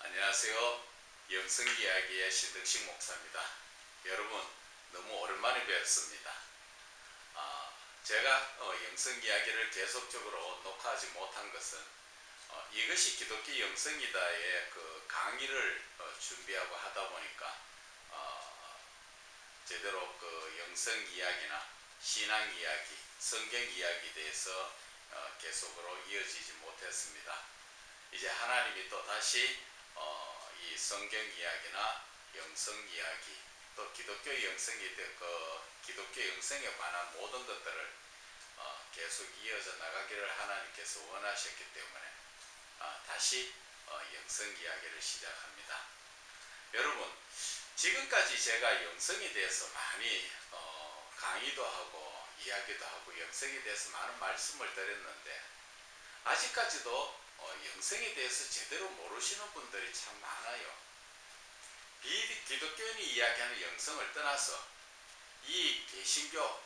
안녕하세요. 영성이야기의 신덕식 목사입니다. 여러분 너무 오랜만에 뵙습니다. 제가 영성이야기를 계속적으로 녹화하지 못한 것은 이것이 기독교 영성이다의 그 강의를 준비하고 하다 보니까 제대로 그 영성이야기나 신앙이야기, 성경이야기에 대해서 계속으로 이어지지 못했습니다. 이제 하나님이 또 다시 이 성경 이야기나 영성 이야기, 또 기독교 영성에 관한 모든 것들을 계속 이어져 나가기를 하나님께서 원하셨기 때문에 다시 영성 이야기를 시작합니다. 여러분, 지금까지 제가 영성에 대해서 많이 강의도 하고 이야기도 하고 영성에 대해서 많은 말씀을 드렸는데 아직까지도 영성에 대해서 제대로 모르시는 분들이 참 많아요. 기독교인이 이야기하는 영성을 떠나서 이 개신교,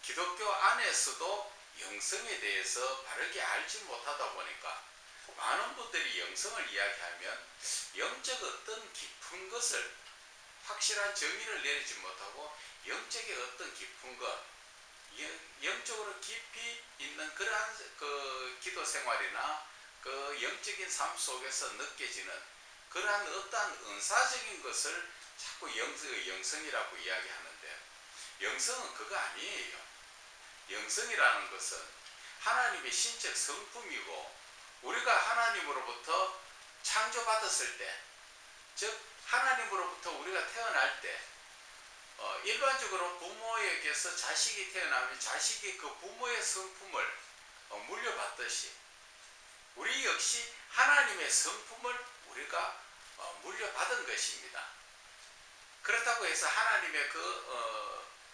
기독교 안에서도 영성에 대해서 바르게 알지 못하다 보니까 많은 분들이 영성을 이야기하면 영적 어떤 깊은 것을 확실한 정의를 내리지 못하고 영적인 어떤 깊은 것, 영적으로 깊이 있는 그러한 그 기도 생활이나 그 영적인 삶 속에서 느껴지는 그러한 어떠한 은사적인 것을 자꾸 영성이라고 이야기하는데, 영성은 그거 아니에요. 영성이라는 것은 하나님의 신적 성품이고, 우리가 하나님으로부터 창조받았을 때, 즉 하나님으로부터 우리가 태어날 때 일반적으로 부모에게서 자식이 태어나면 자식이 그 부모의 성품을 물려받듯이 우리 역시 하나님의 성품을 우리가 물려받은 것입니다. 그렇다고 해서 하나님의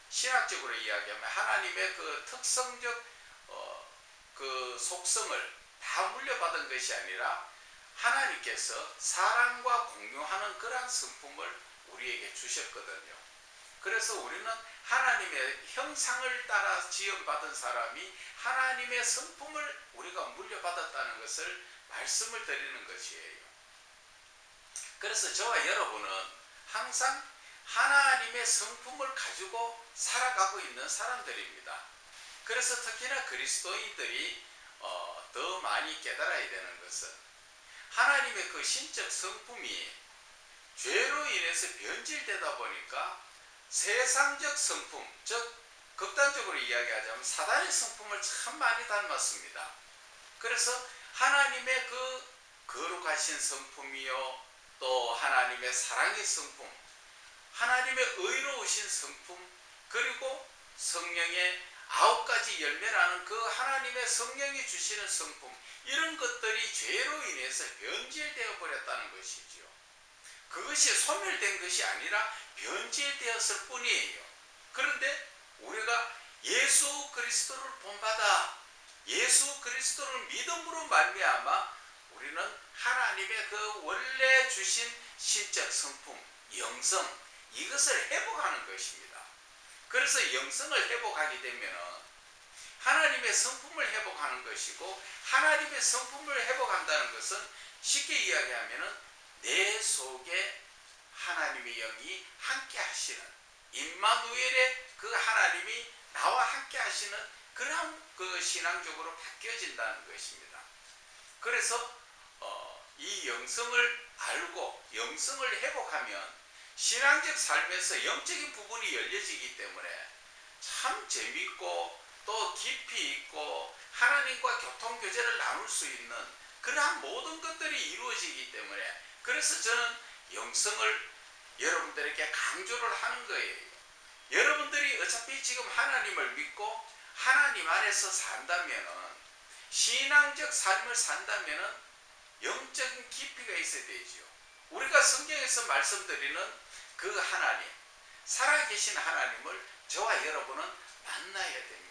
신학적으로 이야기하면 하나님의 그 특성적 그 속성을 다 물려받은 것이 아니라 하나님께서 사랑과 공유하는 그러한 성품을 우리에게 주셨거든요. 그래서 우리는 하나님의 형상을 따라 지음받은 사람이 하나님의 성품을 우리가 물려받았다는 것을 말씀을 드리는 것이에요. 그래서 저와 여러분은 항상 하나님의 성품을 가지고 살아가고 있는 사람들입니다. 그래서 특히나 그리스도인들이 더 많이 깨달아야 되는 것은 하나님의 그 신적 성품이 죄로 인해서 변질되다 보니까 세상적 성품, 즉 극단적으로 이야기하자면 사단의 성품을 참 많이 닮았습니다. 그래서 하나님의 그 거룩하신 성품이요, 또 하나님의 사랑의 성품, 하나님의 의로우신 성품, 그리고 성령의 9가지 열매라는 그 하나님의 성령이 주시는 성품, 이런 것들이 죄로 인해서 변질되어 버렸다는 것이지요. 그것이 소멸된 것이 아니라 변질되었을 뿐이에요. 그런데 우리가 예수 그리스도를 본받아 예수 그리스도를 믿음으로 말미암아 우리는 하나님의 그 원래 주신 신적 성품, 영성, 이것을 회복하는 것입니다. 그래서 영성을 회복하게 되면 하나님의 성품을 회복하는 것이고, 하나님의 성품을 회복한다는 것은 쉽게 이야기하면 내 속에 하나님의 영이 함께 하시는, 임마누엘의 그 하나님이 나와 함께 하시는 그런 그 신앙적으로 바뀌어진다는 것입니다. 그래서 이 영성을 알고 영성을 회복하면 신앙적 삶에서 영적인 부분이 열려지기 때문에 참 재밌고 또 깊이 있고 하나님과 교통교제를 나눌 수 있는 그러한 모든 것들이 이루어지기 때문에, 그래서 저는 영성을 여러분들에게 강조를 하는 거예요. 여러분들이 어차피 지금 하나님을 믿고 하나님 안에서 산다면, 신앙적 삶을 산다면 영적인 깊이가 있어야 되죠. 우리가 성경에서 말씀드리는 그 하나님, 살아계신 하나님을 저와 여러분은 만나야 됩니다.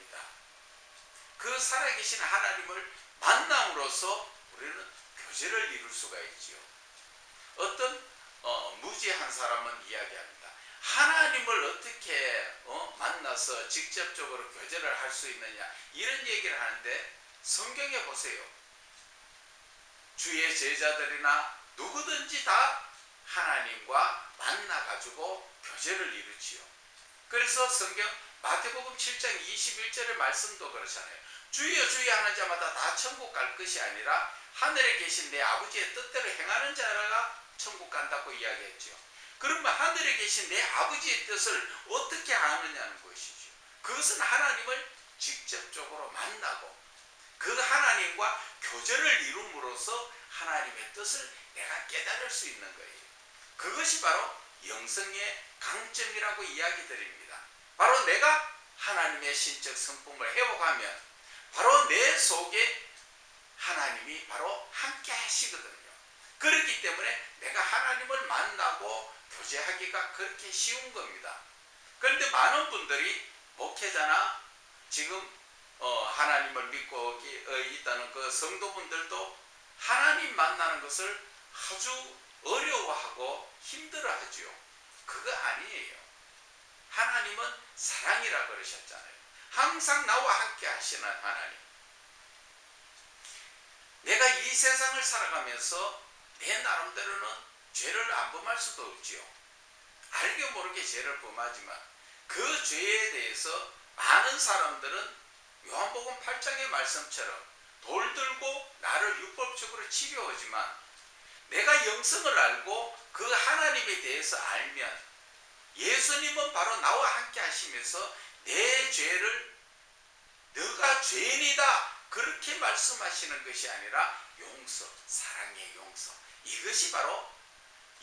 그 살아계신 하나님을 만남으로써 우리는 교제를 이룰 수가 있지요. 어떤 무지한 사람은 이야기합니다. 하나님을 어떻게 만나서 직접적으로 교제를 할 수 있느냐, 이런 얘기를 하는데 성경에 보세요. 주의 제자들이나 누구든지 다 하나님과 만나가지고 교제를 이루지요. 그래서 성경 마태복음 7장 21절의 말씀도 그렇잖아요. 주여 주여 하는 자마다 다 천국 갈 것이 아니라 하늘에 계신 내 아버지의 뜻대로 행하는 자가 천국 간다고 이야기했죠. 그러면 하늘에 계신 내 아버지의 뜻을 어떻게 아느냐는 것이죠. 그것은 하나님을 직접적으로 만나고 그 하나님과 교제를 이룸으로써 하나님의 뜻을 내가 깨달을 수 있는 거예요. 그것이 바로 영성의 강점이라고 이야기 드립니다. 바로 내가 하나님의 신적 성품을 회복하면 바로 내 속에 하나님이 바로 함께 하시거든요. 그렇기 때문에 내가 하나님을 만나고 교제하기가 그렇게 쉬운 겁니다. 그런데 많은 분들이 목회자나 지금 하나님을 믿고 있다는 그 성도분들도 하나님 만나는 것을 아주 어려워하고 힘들어하죠. 그거 아니에요. 하나님은 사랑이라 그러셨잖아요. 항상 나와 함께 하시는 하나님. 내가 이 세상을 살아가면서 내 나름대로는 죄를 안 범할 수도 없지요. 알게 모르게 죄를 범하지만 그 죄에 대해서 많은 사람들은 요한복음 8장의 말씀처럼 돌 들고 나를 율법적으로 치료하지만 내가 영성을 알고 그 하나님에 대해서 알면 예수님은 바로 나와 함께 하시면서 내 죄를 너가 죄인이다 그렇게 말씀하시는 것이 아니라 용서, 사랑의 용서, 이것이 바로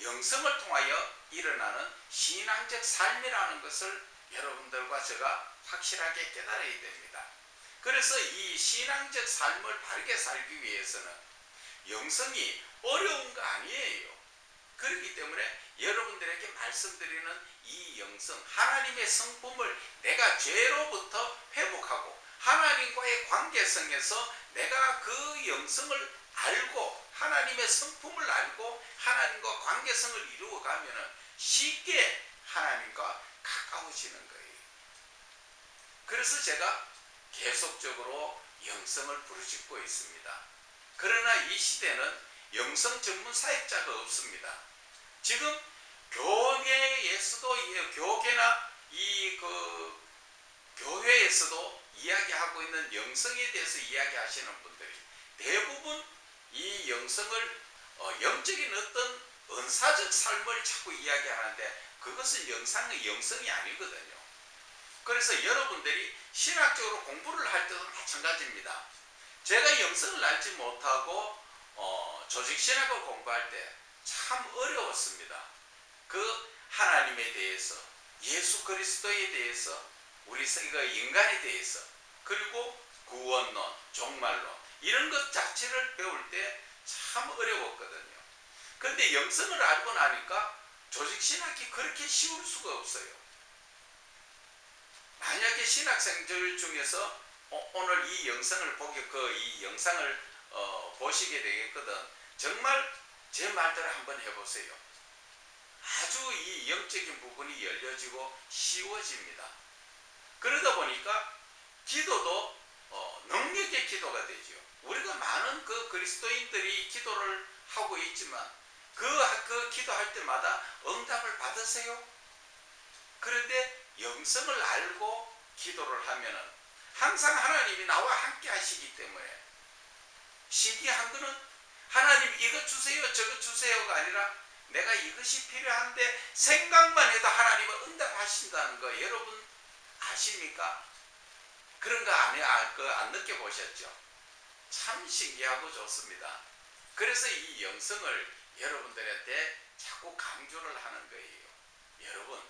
영성을 통하여 일어나는 신앙적 삶이라는 것을 여러분들과 제가 확실하게 깨달아야 됩니다. 그래서 이 신앙적 삶을 바르게 살기 위해서는 영성이 어려운 거 아니에요. 그렇기 때문에 여러분들에게 말씀드리는 이 영성, 하나님의 성품을 내가 죄로부터 회복하고 하나님과의 관계성에서 내가 그 영성을 알고 하나님의 성품을 알고 하나님과 관계성을 이루어가면 쉽게 하나님과 가까워지는 거예요. 그래서 제가 계속적으로 영성을 부르짖고 있습니다. 그러나 이 시대는 영성 전문 사역자가 없습니다. 지금 교회에서도 교계나 교회에서도 이야기하고 있는 영성에 대해서 이야기하시는 분들이 대부분 이 영성을 영적인 어떤 은사적 삶을 자꾸 이야기하는데 그것은 영성이 아니거든요. 그래서 여러분들이 신학적으로 공부를 할 때도 마찬가지입니다. 제가 영성을 알지 못하고 조직신학을 공부할 때 참 어려웠습니다. 그 하나님에 대해서, 예수 그리스도에 대해서, 우리 인간에 대해서, 그리고 구원론, 종말론 이런 것 자체를 배울 때 참 어려웠거든요. 그런데 영성을 알고 나니까 조직신학이 그렇게 쉬울 수가 없어요. 만약에 신학생들 중에서 오늘 이 영상을 이 영상을 보시게 되겠거든. 정말 제 말대로 한번 해보세요. 아주 이 영적인 부분이 열려지고 쉬워집니다. 그러다 보니까 기도도 능력의 기도가 되죠. 우리가 많은 그 그리스도인들이 기도를 하고 있지만 그 기도할 때마다 응답을 받으세요. 그런데 영성을 알고 기도를 하면은 항상 하나님이 나와 함께 하시기 때문에 신기한 거는 하나님 이것 주세요 저것 주세요가 아니라 내가 이것이 필요한데 생각만 해도 하나님은 응답하신다는 거 여러분 아십니까? 그런 거 안 느껴보셨죠? 참 신기하고 좋습니다. 그래서 이 영성을 여러분들한테 자꾸 강조를 하는 거예요. 여러분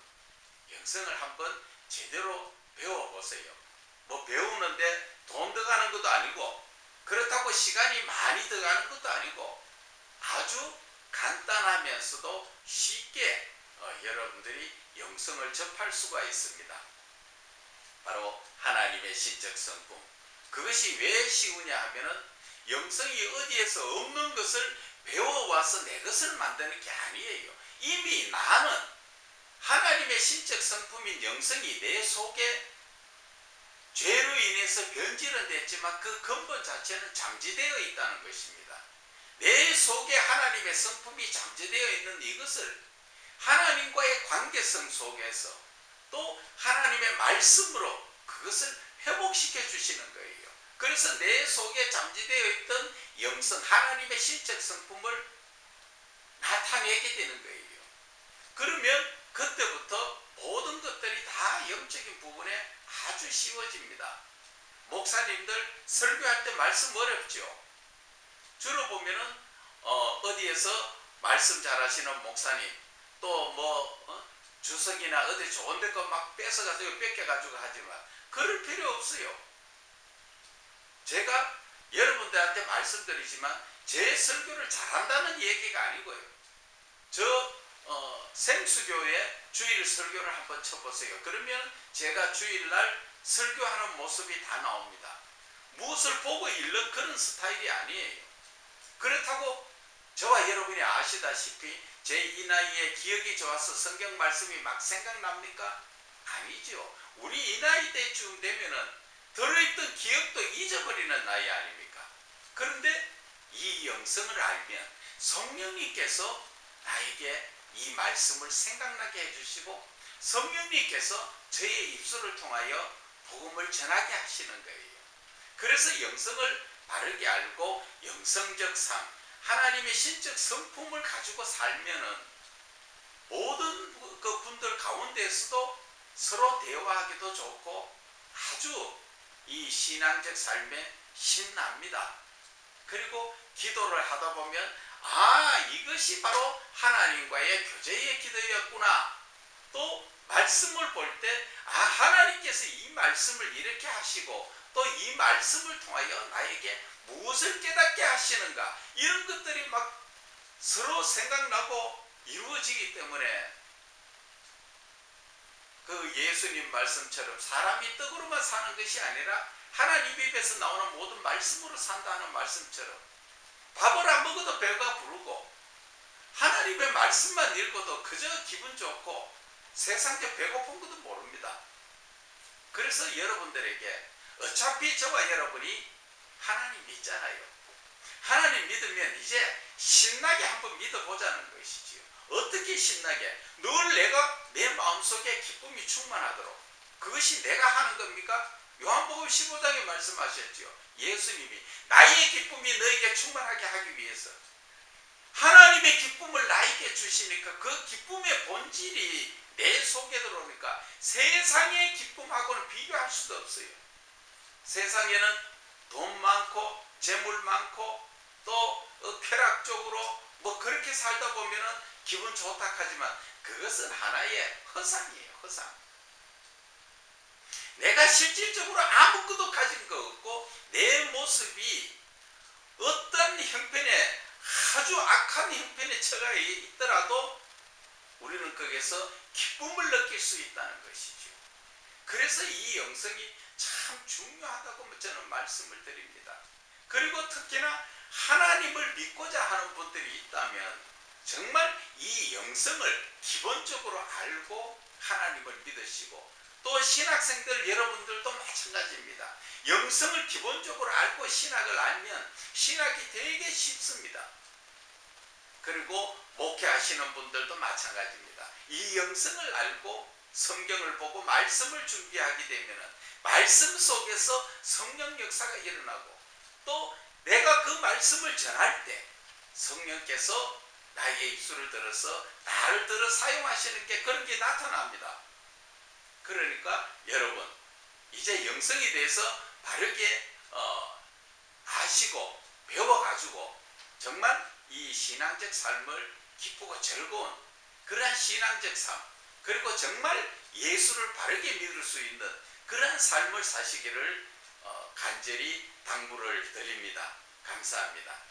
영성을 한번 제대로 배워보세요. 뭐 배우는데 돈 들어가는 것도 아니고 그렇다고 시간이 많이 들어가는 것도 아니고 아주 간단하면서도 쉽게 여러분들이 영성을 접할 수가 있습니다. 바로 하나님의 신적 성품. 그것이 왜 쉬우냐 하면은 영성이 어디에서 없는 것을 배워와서 내 것을 만드는 게 아니에요. 이미 나는 하나님의 신적 성품인 영성이 내 속에 죄로 인해서 변질은 됐지만 그 근본 자체는 잠재되어 있다는 것입니다. 내 속에 하나님의 성품이 이것을 하나님과의 관계성 속에서 또 하나님의 말씀으로 그것을 회복시켜 주시는 거예요. 그래서 내 속에 잠재되어 있던 영성, 하나님의 실적 성품을 나타내게 되는 거예요. 그러면 그때부터 모든 것들이 다 영적인 부분에 아주 쉬워집니다. 목사님들 설교할 때 말씀 어렵죠. 주로 보면은 어디에서 말씀 잘하시는 목사님 또 주석이나 어디 좋은 데 거 막 뺏어가지고 뺏겨가지고 하지만 그럴 필요 없어요. 제가 여러분들한테 말씀드리지만 제 설교를 잘한다는 얘기가 아니고요. 생수교회 주일 설교를 한번 쳐보세요. 그러면 제가 주일날 설교하는 모습이 다 나옵니다. 무엇을 보고 읽는 그런 스타일이 아니에요. 그렇다고 저와 여러분이 아시다시피 제 이 나이에 기억이 좋아서 성경 말씀이 막 생각납니까? 아니죠. 우리 이 나이 때쯤 되면은 들어있던 기억도 잊어버리는 나이 아닙니까? 그런데 이 영성을 알면 성령님께서 나에게 이 말씀을 생각나게 해주시고 성령님께서 저의 입술을 통하여 복음을 전하게 하시는 거예요. 그래서 영성을 바르게 알고 영성적 삶, 하나님의 신적 성품을 가지고 살면은 모든 그 분들 가운데서도 서로 대화하기도 좋고 아주 이 신앙적 삶에 신납니다. 그리고 기도를 하다 보면 이것이 바로 하나님과의 교제의 기도였구나. 또 말씀을 볼 때 하나님께서 이 말씀을 이렇게 하시고 또 이 말씀을 통하여 나에게 무엇을 깨닫게 하시는가, 이런 것들이 막 서로 생각나고 이루어지기 때문에 그 예수님 말씀처럼 사람이 떡으로만 사는 것이 아니라 하나님 입에서 나오는 모든 말씀으로 산다는 말씀처럼 밥을 안 먹어도 배가 부르고 하나님의 말씀만 읽어도 그저 기분 좋고 세상에 배고픈 것도 모릅니다. 그래서 여러분들에게 어차피 저와 여러분이 하나님 믿잖아요. 하나님 믿으면 이제 신나게 한번 믿어보자는 것이지요. 어떻게 신나게? 늘 내가 내 마음속에 기쁨이 충만하도록. 그것이 내가 하는 겁니까? 요한복음 15장에 말씀하셨지요. 예수님이 나의 기쁨이 너에게 충만하게 하기 위해서 하나님의 기쁨을 나에게 주시니까 그 기쁨의 본질이 내 속에 들어오니까 세상의 기쁨하고는 비교할 수도 없어요. 세상에는 돈 많고 재물 많고 또 쾌락적으로 그렇게 살다 보면은 기분 좋다 하지만 그것은 하나의 허상이에요. 허상. 내가 실질적으로 아무것도 가진 거 없고 내 모습이 어떤 형편에 아주 악한 형편에 처해 있더라도 우리는 거기서 기쁨을 느낄 수 있다는 것이죠. 그래서 이 영성이 참 중요하다고 저는 말씀을 드립니다. 그리고 특히나 하나님을 믿고자 하는 분들이 있다면 정말 이 영성을 기본적으로 알고 하나님을 믿으시고 또 신학생들 여러분들도 마찬가지입니다. 영성을 기본적으로 알고 신학을 알면 신학이 되게 쉽습니다. 그리고 목회하시는 분들도 마찬가지입니다. 이 영성을 알고 성경을 보고 말씀을 준비하게 되면 말씀 속에서 성령 역사가 일어나고 또 내가 그 말씀을 전할 때 성령께서 나의 입술을 들어서 나를 들어 사용하시는 게 그런 게 나타납니다. 그러니까 여러분 이제 영성에 대해서 바르게 아시고 배워가지고 정말 이 신앙적 삶을 기쁘고 즐거운 그러한 신앙적 삶 그리고 정말 예수를 바르게 믿을 수 있는 그러한 삶을 사시기를 간절히 당부를 드립니다. 감사합니다.